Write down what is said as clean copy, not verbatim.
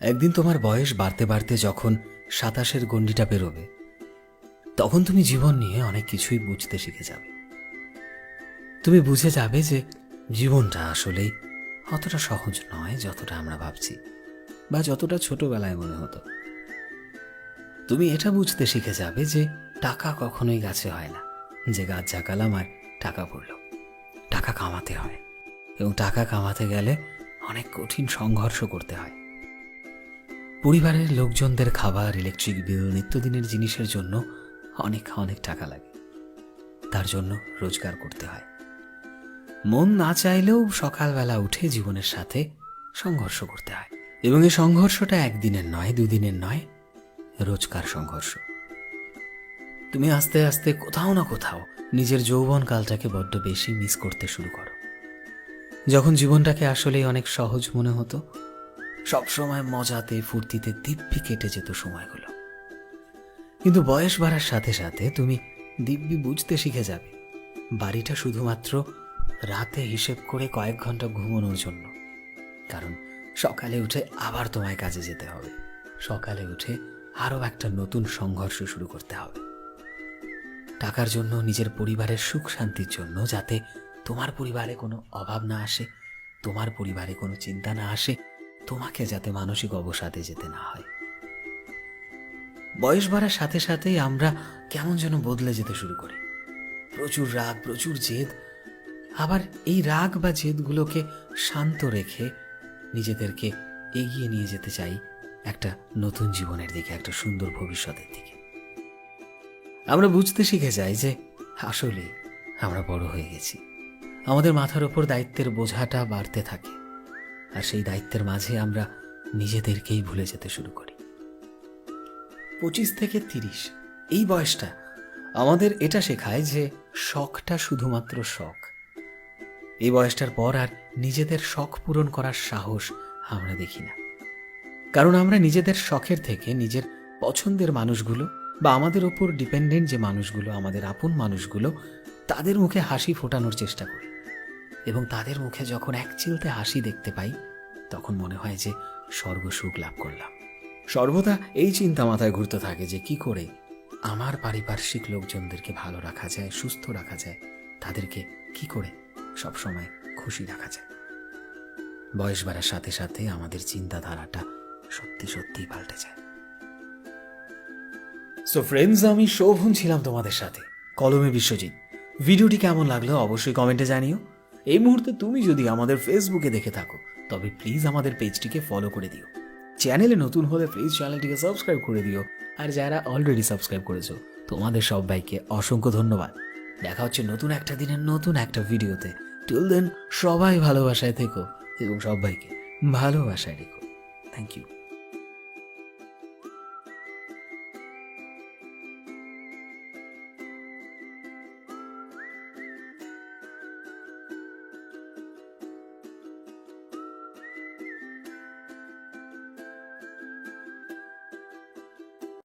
একদিন তোমার বয়স বাড়তে বাড়তে যখন 27-এর গণ্ডিটা পেরোবে, তখন তুমি জীবন নিয়ে অনেক কিছুই বুঝতে শিখে যাবে। তুমি বুঝে যাবে যে জীবনটা আসলেই অতটা সহজ নয় যতটা আমরা ভাবছি, বা যতটা ছোটবেলায় মনে হতো। তুমি এটা বুঝতে শিখে যাবে যে টাকা কখনোই গাছে হয় না, যে গাছ জাগালাম আর টাকা পড়ল। টাকা কামাতে হয়, এবং টাকা কামাতে গেলে অনেক কঠিন সংঘর্ষ করতে হয়। পরিবারের লোকজনদের খাবার, ইলেকট্রিক বিল, নিত্যদিনের জিনিসের জন্য অনেক অনেক টাকা লাগে। তার জন্য রোজগার করতে হয়। মন না চাইলেও সকালবেলা উঠে জীবনের সাথে সংঘর্ষ করতে হয়, এবং এই সংঘর্ষটা একদিনের নয়, দুদিনের নয়, রোজকার সংঘর্ষ। তুমি আস্তে আস্তে কোথাও না কোথাও নিজের যৌবনকালটাকে বড্ড বেশি মিস করতে শুরু করো, যখন জীবনটাকে আসলেই অনেক সহজ মনে হতো। সবসময় মজাতে ফুর্তিতে দিব্যি কেটে যেত সময়গুলো। কিন্তু বয়স বাড়ার সাথে সাথে তুমি দিব্যি বুঝতে শিখে যাবে বাড়িটা শুধুমাত্র রাতে হিসেব করে কয়েক ঘন্টা ঘুমানোর জন্য। কারণ সকালে উঠে আবার তোমায় কাজে যেতে হবে, সকালে উঠে আরও একটা নতুন সংঘর্ষ শুরু করতে হবে। টাকার জন্য, নিজের পরিবারের সুখ শান্তির জন্য, যাতে তোমার পরিবারে কোনো অভাব না আসে, তোমার পরিবারে কোনো চিন্তা না আসে, তোমাকে যাতে মানসিক অবসাদে যেতে না হয়। বয়স বাড়ার সাথে সাথেই আমরা কেমন যেন বদলে যেতে শুরু করি। প্রচুর রাগ, প্রচুর জেদ। আবার এই রাগ বা জেদগুলোকে শান্ত রেখে নিজেদেরকে এগিয়ে নিয়ে যেতে চাই একটা নতুন জীবনের দিকে, একটা সুন্দর ভবিষ্যতের দিকে। আমরা বুঝতে শিখে যাই যে আসলে আমরা বড় হয়ে গেছি। আমাদের মাথার ওপর দায়িত্বের বোঝাটা বাড়তে থাকে, আর সেই দায়িত্বের মাঝে আমরা নিজেদেরকেই ভুলে যেতে শুরু করি। 25 থেকে 30 এই বয়সটা আমাদের এটা শেখায় যে শখটা শুধুমাত্র শখ। এই বয়সটার পর আর নিজেদের শখ পূরণ করার সাহস আমরা দেখি না। কারণ আমরা নিজেদের শখের থেকে নিজের পছন্দের মানুষগুলো বা আমাদের ওপর ডিপেন্ডেন্ট যে মানুষগুলো, আমাদের আপন মানুষগুলো, তাদের মুখে হাসি ফোটানোর চেষ্টা করি। এবং তাদের মুখে যখন এক চিলতে হাসি দেখতে পাই, তখন মনে হয় যে স্বর্গ সুখ লাভ করলাম। সর্বদা এই চিন্তা মাথায় ঘুরতে থাকে যে কি করে আমার পারিপার্শ্বিক লোকজনদেরকে ভালো রাখা যায়, সুস্থ রাখা যায়, তাদেরকে কি করে সবসময় খুশি রাখা যায়। বয়স বাড়ার সাথে সাথে আমাদের চিন্তাধারাটা সত্যি সত্যিই পাল্টে যায়। সো ফ্রেন্ডস, আমি শোভন ছিলাম তোমাদের সাথে, কলমে বিশ্বজিৎ। ভিডিওটি কেমন লাগলো অবশ্যই কমেন্টে জানিও। এই মুহূর্তে তুমি যদি আমাদের ফেসবুকে দেখে থাকো, তবে প্লিজ আমাদের পেজটিকে ফলো করে দিও। চ্যানেলে নতুন হলে প্লিজ চ্যানেলটিকে সাবস্ক্রাইব করে দিও। আর যারা অলরেডি সাবস্ক্রাইব করেছো, তোমাদের সবাইকে অসংখ্য ধন্যবাদ। দেখা হচ্ছে নতুন একটা দিনের নতুন একটা ভিডিওতে। টিল দেন, সবাই ভালোবাসায় থেকো এবং সবাইকে ভালোবাসায় রেখো। Thank you.